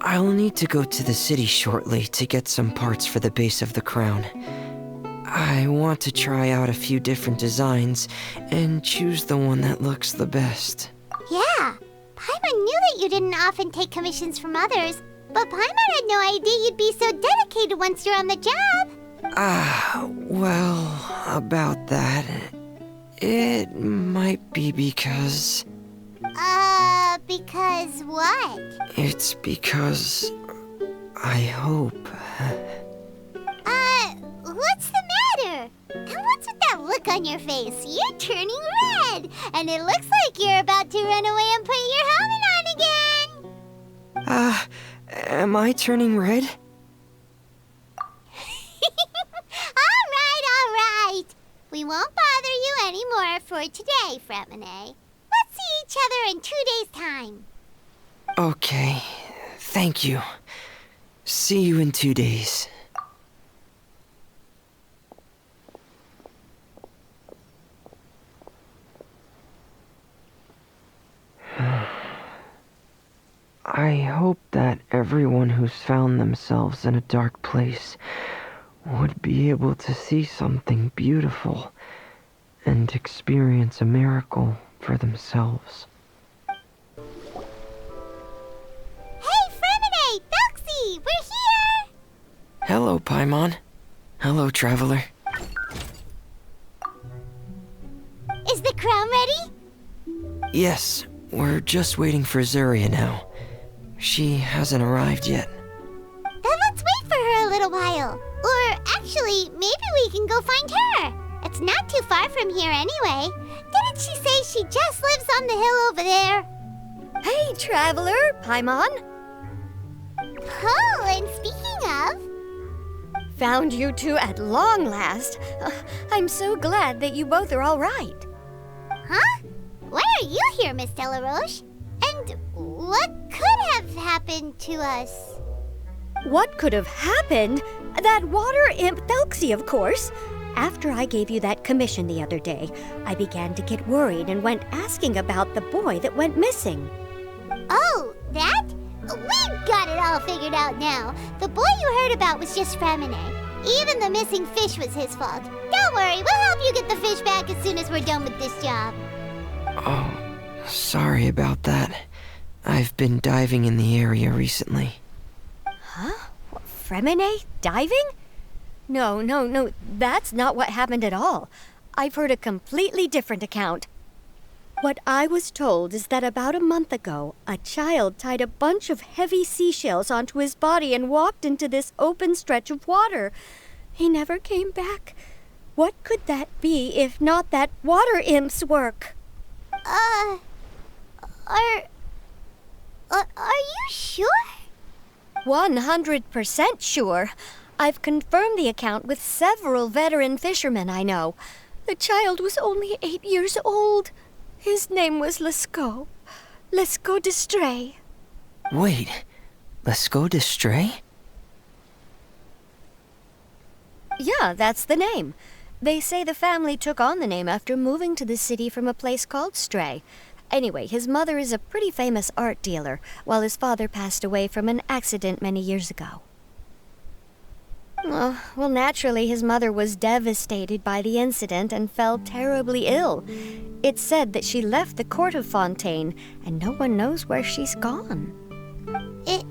I'll need to go to the city shortly to get some parts for the base of the crown. I want to try out a few different designs and choose the one that looks the best. Yeah, Paimon knew that you didn't often take commissions from others, but Paimon had no idea you'd be so dedicated once you're on the job. Well, about that, it might be because... Because what? It's because I hope... What's the matter? And what's with that look on your face? You're turning red, and it looks like you're about to run away and put your helmet on again. Am I turning red? All right. We won't bother you anymore for today, Fremine. Let's see each other in 2 days' time. Okay, thank you. See you in 2 days. I hope that everyone who's found themselves in a dark place would be able to see something beautiful and experience a miracle for themselves. Hey, Fremine! Thelxie! We're here! Hello, Paimon. Hello, traveler. Is the crown ready? Yes, we're just waiting for Zuria now. She hasn't arrived yet. Then let's wait for her a little while. Or actually, maybe we can go find her. It's not too far from here anyway. Didn't she say she just lives on the hill over there? Hey, traveler, Paimon. Oh, and speaking of... Found you two at long last. I'm so glad that you both are all right. Huh? Why are you here, Miss Delaroche? And what could have happened to us? What could have happened? That water imp Thelxie, of course. After I gave you that commission the other day, I began to get worried and went asking about the boy that went missing. Oh, that? We've got it all figured out now. The boy you heard about was just Fremine. Even the missing fish was his fault. Don't worry, we'll help you get the fish back as soon as we're done with this job. Oh, sorry about that. I've been diving in the area recently. Huh? Fremine? Diving? No, that's not what happened at all. I've heard a completely different account. What I was told is that about a month ago, a child tied a bunch of heavy seashells onto his body and walked into this open stretch of water. He never came back. What could that be if not that water imp's work? Are you sure? 100% sure. I've confirmed the account with several veteran fishermen I know. The child was only 8 years old. His name was Lescaut. Lescaut d'Estray. Wait, Lescaut d'Estray? Yeah, that's the name. They say the family took on the name after moving to the city from a place called Stray. Anyway, his mother is a pretty famous art dealer, while his father passed away from an accident many years ago. Oh, well, naturally, his mother was devastated by the incident and fell terribly ill. It's said that she left the court of Fontaine, and no one knows where she's gone. It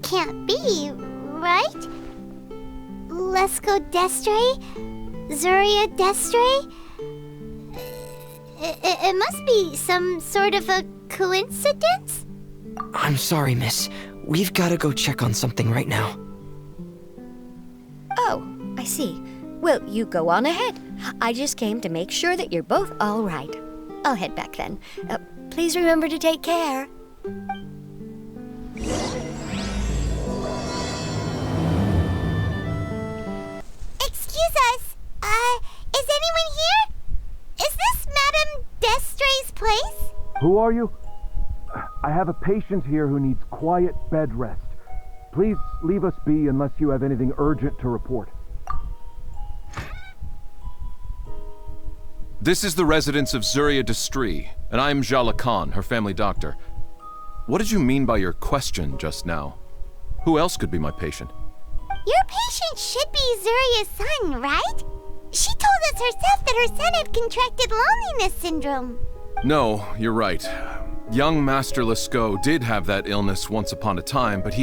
can't be, right? Lescaut d'Estray? Zuria d'Estray? It must be some sort of a coincidence? I'm sorry, miss. We've got to go check on something right now. Oh, I see. Well, you go on ahead. I just came to make sure that you're both all right. I'll head back then. Please remember to take care. Excuse us. Is anyone here? Is this Madame d'Estray's place? Who are you? I have a patient here who needs quiet bed rest. Please leave us be unless you have anything urgent to report. This is the residence of Zuria d'Estray, and I'm Jala Khan, her family doctor. what did you mean by your question just now? Who else could be my patient? Your patient should be Zuria's son, right? She told us herself that her son had contracted loneliness syndrome. No, you're right. Young Master Lescaut did have that illness once upon a time, but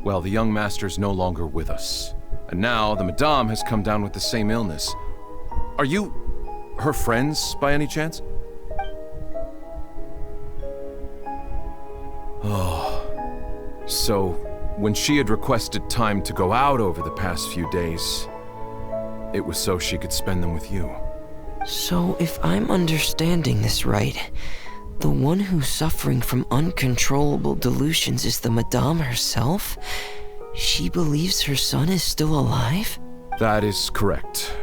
well, the young master's no longer with us. And now the Madame has come down with the same illness. Are you her friends by any chance? Oh. So, when she had requested time to go out over the past few days, it was so she could spend them with you. So, if I'm understanding this right, the one who's suffering from uncontrollable delusions is the Madame herself? She believes her son is still alive? That is correct.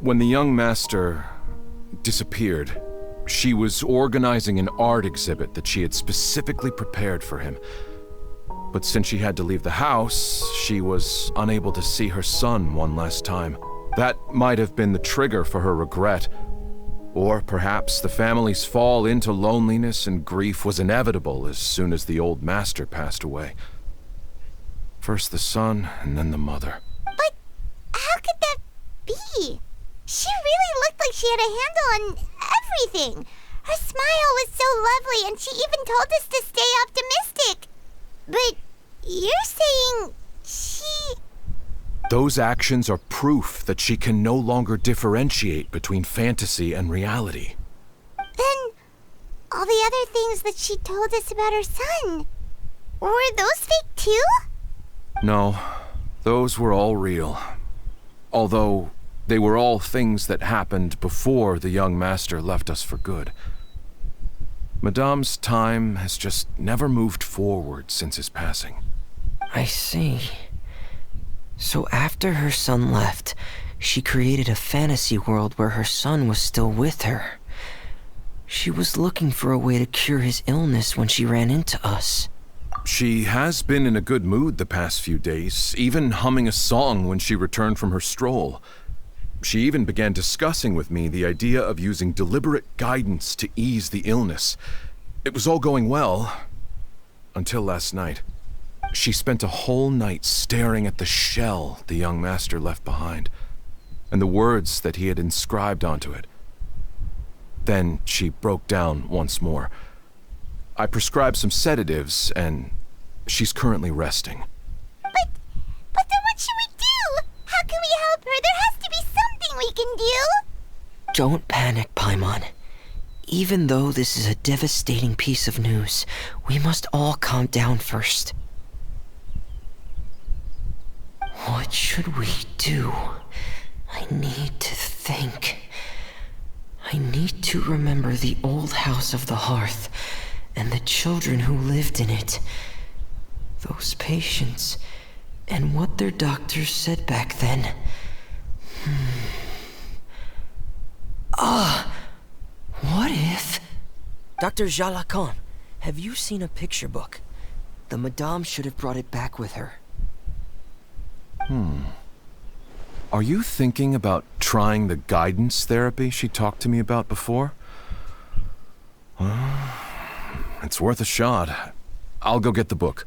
When the young master disappeared, she was organizing an art exhibit that she had specifically prepared for him. But since she had to leave the house, she was unable to see her son one last time. That might have been the trigger for her regret. Or perhaps the family's fall into loneliness and grief was inevitable as soon as the old master passed away. First the son, and then the mother. But how could that be? She really looked like she had a handle on everything. Her smile was so lovely, and she even told us to stay optimistic. But you're saying she... Those actions are proof that she can no longer differentiate between fantasy and reality. Then, all the other things that she told us about her son, were those fake too? No, those were all real. Although, they were all things that happened before the young master left us for good. Madame's time has just never moved forward since his passing. I see. So after her son left, she created a fantasy world where her son was still with her. She was looking for a way to cure his illness when she ran into us. She has been in a good mood the past few days, even humming a song when she returned from her stroll. She even began discussing with me the idea of using deliberate guidance to ease the illness. It was all going well, until last night. She spent a whole night staring at the shell the young master left behind, and the words that he had inscribed onto it. Then she broke down once more. I prescribed some sedatives, and she's currently resting. But then what should we do? How can we help her? There has to be something we can do. Don't panic, Paimon. Even though this is a devastating piece of news, we must all calm down first. What should we do? I need to think. I need to remember the old house of the hearth and the children who lived in it. Those patients and what their doctors said back then. What if... Dr. Jalacan, have you seen a picture book? The Madame should have brought it back with her. Are you thinking about trying the guidance therapy she talked to me about before? It's worth a shot. I'll go get the book.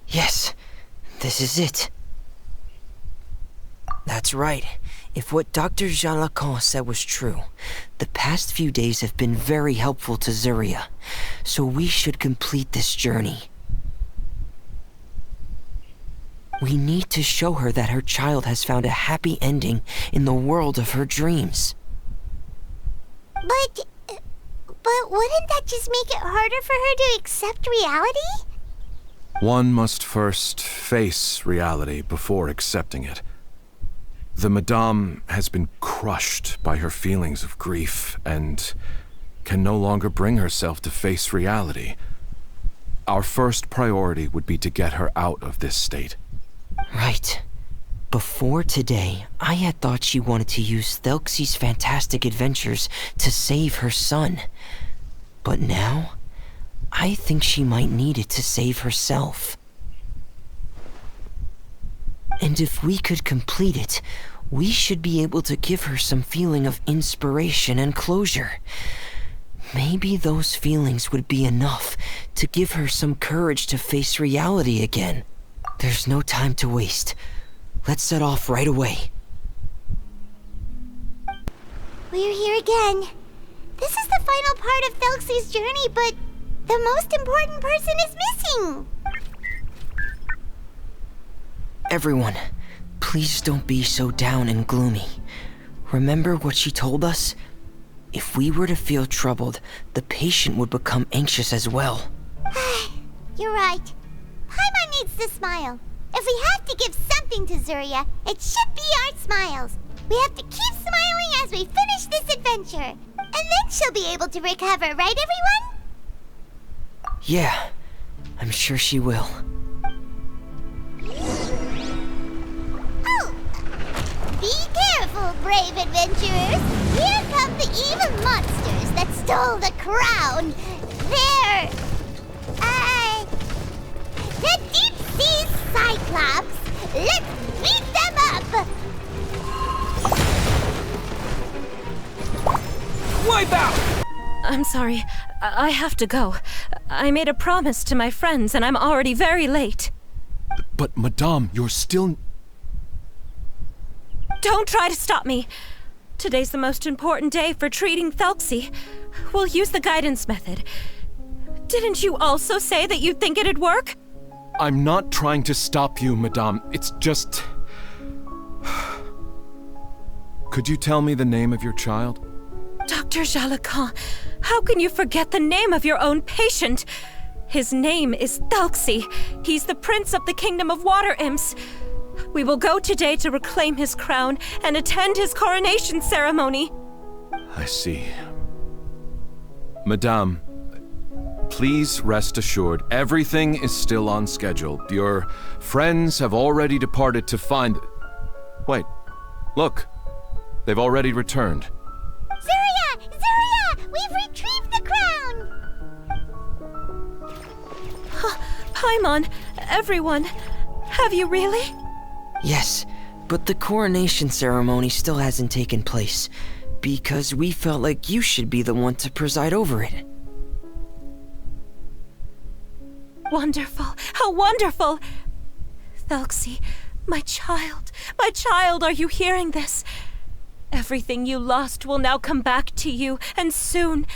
Yes, this is it. That's right. If what Dr. Jalacan said was true, the past few days have been very helpful to Zuria, so we should complete this journey. We need to show her that her child has found a happy ending in the world of her dreams. But wouldn't that just make it harder for her to accept reality? One must first face reality before accepting it. The Madame has been crushed by her feelings of grief and can no longer bring herself to face reality. Our first priority would be to get her out of this state. Right. Before today, I had thought she wanted to use Thelxie's fantastic adventures to save her son. But now, I think she might need it to save herself. And if we could complete it, we should be able to give her some feeling of inspiration and closure. Maybe those feelings would be enough to give her some courage to face reality again. There's no time to waste. Let's set off right away. We're here again. This is the final part of Thelxie's journey, but the most important person is missing. Everyone, please don't be so down and gloomy. Remember what she told us? If we were to feel troubled, the patient would become anxious as well. You're right. Paimon needs to smile. If we have to give something to Zuria, it should be our smiles. We have to keep smiling as we finish this adventure. And then she'll be able to recover, right everyone? Yeah, I'm sure she will. Oh! Be careful, brave adventurers! Here come the evil monsters that stole the crown! They're... the deep sea cyclops! Let's beat them up! Wipe out! I'm sorry. I have to go. I made a promise to my friends, and I'm already very late. But, Madame, you're still... Don't try to stop me. Today's the most important day for treating Thelxie. We'll use the guidance method. Didn't you also say that you'd think it'd work? I'm not trying to stop you, Madame. It's just... Could you tell me the name of your child? Dr. Jalacan, how can you forget the name of your own patient? His name is Thelxie. He's the prince of the kingdom of water imps. We will go today to reclaim his crown and attend his coronation ceremony. I see. Madame, please rest assured, everything is still on schedule. Your friends have already departed to find... Wait, look. They've already returned. Zuria! Zuria! We've retrieved the crown! Paimon, everyone, have you really? Yes, but the coronation ceremony still hasn't taken place, because we felt like you should be the one to preside over it. Wonderful, how wonderful! Thelxie, my child, are you hearing this? Everything you lost will now come back to you, and soon,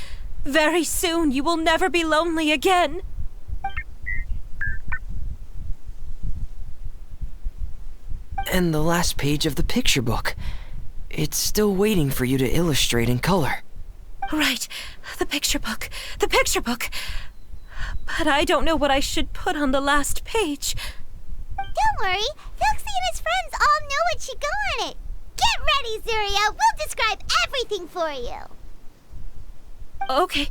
very soon, you will never be lonely again. And the last page of the picture book. It's still waiting for you to illustrate in color. Right, the picture book. But I don't know what I should put on the last page. Don't worry, Thelxie and his friends all know what should go on it. Get ready, Zuria! We'll describe everything for you! Okay.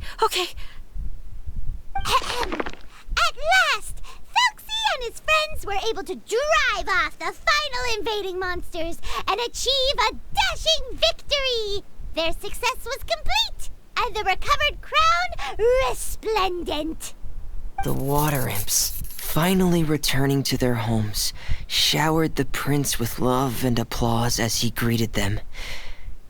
At last! Thelxie and his friends were able to drive off the final invading monsters and achieve a dashing victory! Their success was complete, and the recovered crown resplendent! The water imps, finally returning to their homes, showered the prince with love and applause as he greeted them.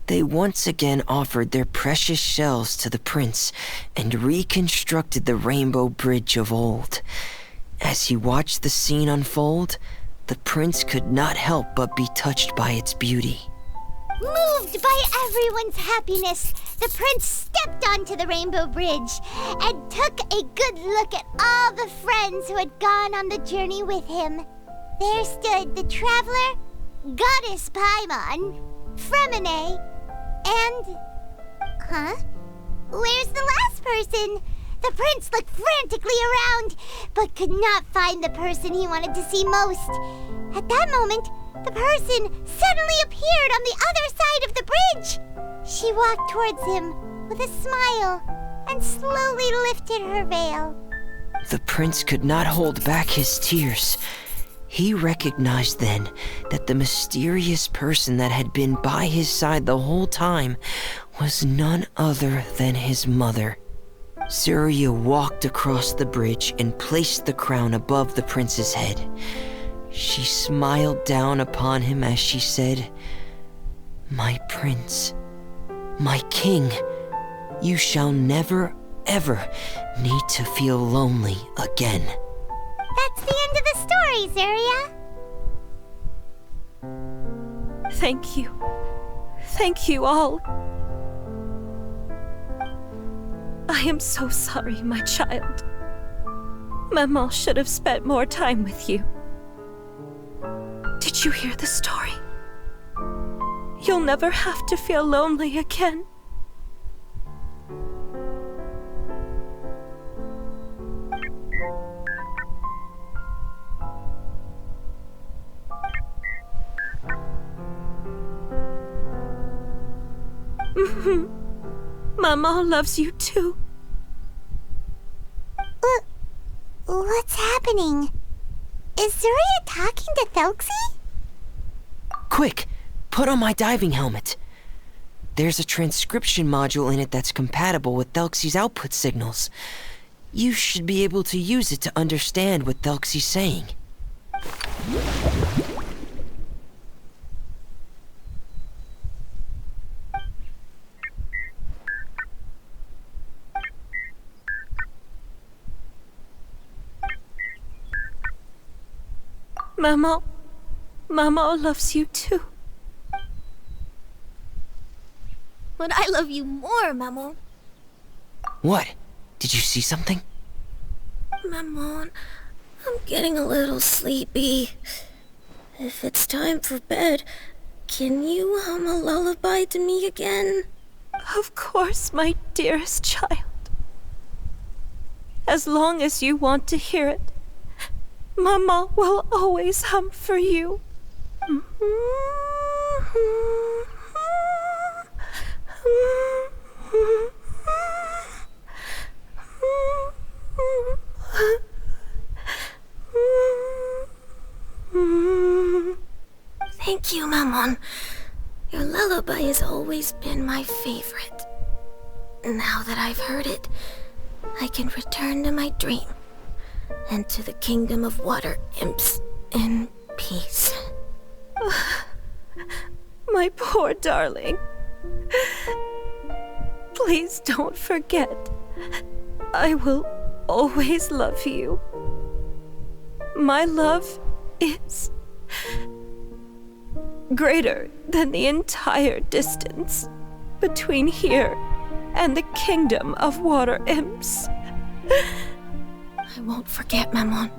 They once again offered their precious shells to the prince and reconstructed the rainbow bridge of old. As he watched the scene unfold, the prince could not help but be touched by its beauty. Moved by everyone's happiness, the prince stepped onto the rainbow bridge and took a good look at all the friends who had gone on the journey with him. There stood the traveler, Goddess Paimon, Fremine, and... Where's the last person? The prince looked frantically around, but could not find the person he wanted to see most. At that moment, the person suddenly appeared on the other side of the bridge. She walked towards him with a smile and slowly lifted her veil. The prince could not hold back his tears. He recognized then that the mysterious person that had been by his side the whole time was none other than his mother. Zuria walked across the bridge and placed the crown above the prince's head. She smiled down upon him as she said, My prince, my king, you shall never, ever need to feel lonely again. That's the end of the story, Zeria. Thank you. Thank you all. I am so sorry, my child. Maman should have spent more time with you. Did you hear the story? You'll never have to feel lonely again. Maman loves you too. What's happening? Is Zeria talking to Thelxie? Quick, put on my diving helmet. There's a transcription module in it that's compatible with Thelxie's output signals. You should be able to use it to understand what Thelxie's saying. Maman loves you too. But I love you more, Maman. What? Did you see something? Maman, I'm getting a little sleepy. If it's time for bed, can you hum a lullaby to me again? Of course, my dearest child. As long as you want to hear it, Mama will always hum for you. Thank you, Maman. Your lullaby has always been my favorite. Now that I've heard it, I can return to my dream and to the kingdom of water imps in peace. My poor darling. Please don't forget. I will always love you. My love is greater than the entire distance between here and the kingdom of water imps. I won't forget, Maman.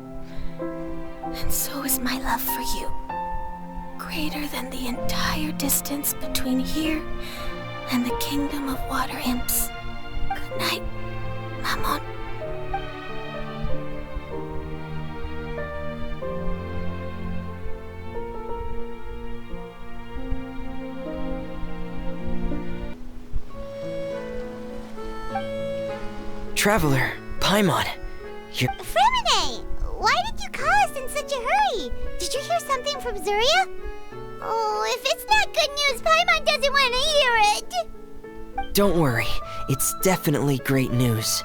And so is my love for you. Greater than the entire distance between here and the kingdom of water imps. Good night, Maman. Traveler, Paimon, you're... Fremine! Why did you call us in such a hurry? Did you hear something from Zeria? Oh, if it's not good news, Paimon doesn't want to hear it. Don't worry, it's definitely great news.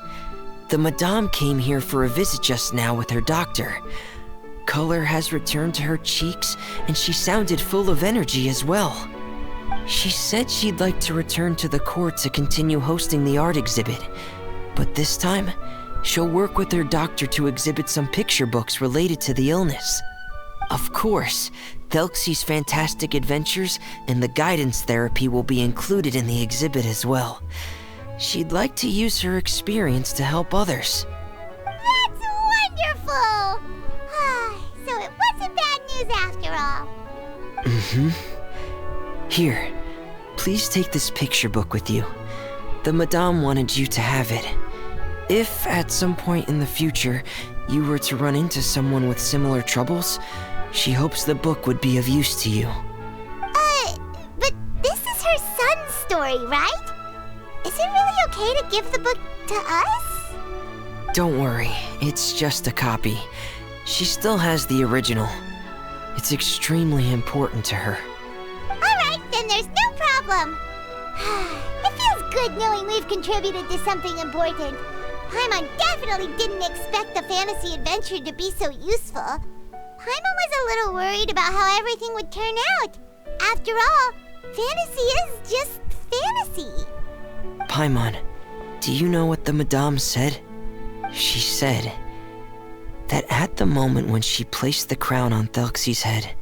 The Madame came here for a visit just now with her doctor. Color has returned to her cheeks, and she sounded full of energy as well. She said she'd like to return to the court to continue hosting the art exhibit. But this time, she'll work with her doctor to exhibit some picture books related to the illness. Of course, Thelxie's fantastic adventures and the guidance therapy will be included in the exhibit as well. She'd like to use her experience to help others. That's wonderful! So it wasn't bad news after all. Here, please take this picture book with you. The Madame wanted you to have it. If, at some point in the future, you were to run into someone with similar troubles, she hopes the book would be of use to you. But this is her son's story, right? Is it really okay to give the book to us? Don't worry, it's just a copy. She still has the original. It's extremely important to her. Alright, then there's no problem. It feels good knowing we've contributed to something important. Paimon definitely didn't expect the fantasy adventure to be so useful. Paimon was a little worried about how everything would turn out. After all, Fantasy is just fantasy. Paimon, do you know what the Madame said? She said that at the moment when she placed the crown on Thelxie's head,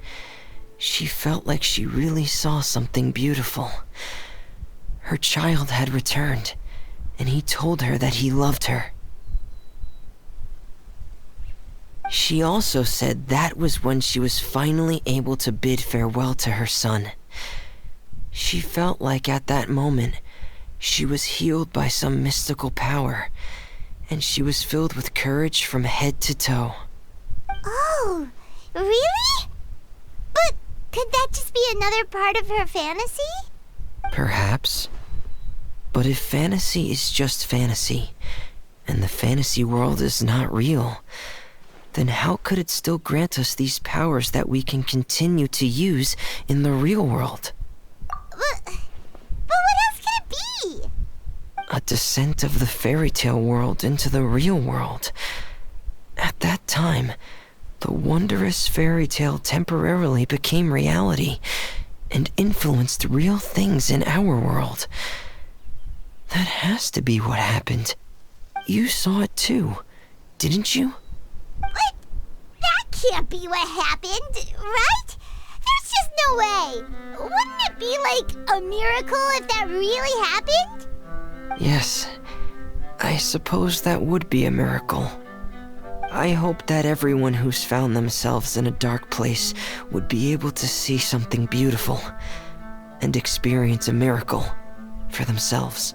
she felt like she really saw something beautiful. Her child had returned, and he told her that he loved her. She also said that was when she was finally able to bid farewell to her son. She felt like at that moment, she was healed by some mystical power, and she was filled with courage from head to toe. Oh, really? But could that just be another part of her fantasy? Perhaps. But if fantasy is just fantasy, and the fantasy world is not real, then how could it still grant us these powers that we can continue to use in the real world? But what else could it be? A descent of the fairy tale world into the real world. At that time, the wondrous fairy tale temporarily became reality and influenced real things in our world. That has to be what happened. You saw it too, didn't you? What? That can't be what happened, right? There's just no way. Wouldn't it be like a miracle if that really happened? Yes, I suppose that would be a miracle. I hope that everyone who's found themselves in a dark place would be able to see something beautiful and experience a miracle for themselves.